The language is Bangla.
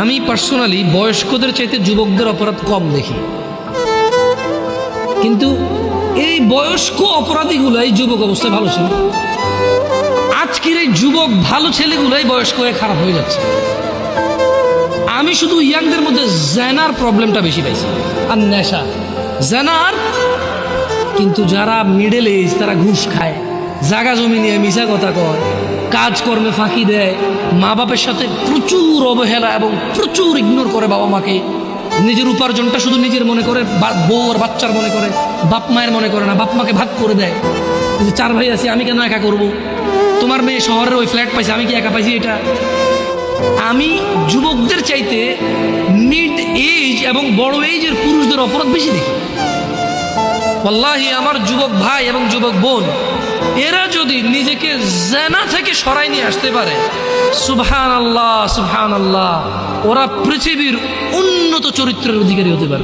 আমি পার্সোনালি বয়স্কদের চাইতে যুবকদের অপরাধ কম দেখি, কিন্তু এই বয়স্ক অপরাধীগুলাই যুবক অবস্থায় ভালো ছিল। আজকের এই যুবক ভালো ছেলেগুলাই বয়স্ক হয়ে খারাপ হয়ে যাচ্ছে। আমি শুধু ইয়াংদের মধ্যে জেনার প্রবলেমটা বেশি পাইছি, আর নেশা জেনার। কিন্তু যারা মিডল এজ তারা ঘুষ খায়, জাগা জমি নিয়ে মিশা কথা কয়, কাজকর্মে ফাঁকি দেয়, মা বাপের সাথে প্রচুর অবহেলা এবং প্রচুর ইগনোর করে বাবা মাকে। নিজের উপার্জনটা শুধু নিজের মনে করে, বউ আর বাচ্চার মনে করে, বাপ মায়ের মনে করে না। বাপ মাকে ভাগ করে দেয়, যে 4 ভাই আছি, আমি কেন একা করব? তোমার মেয়ে শহরের ওই ফ্ল্যাট পাইছে, আমি কি একা পাইছি? এটা আমি যুবকদের চাইতে মিড এজ এবং বড় এজের পুরুষদের অপরাধ বেশি দেখি। ওয়াল্লাহি আমার যুবক ভাই এবং যুবক বোন, এরা যদি নিজেকে জেনা থেকে সরাই নিয়ে আসতে পারে, সুবহানাল্লাহ সুবহানাল্লাহ, ওরা পৃথিবীর উন্নত চরিত্রের অধিকারী হতে পারে।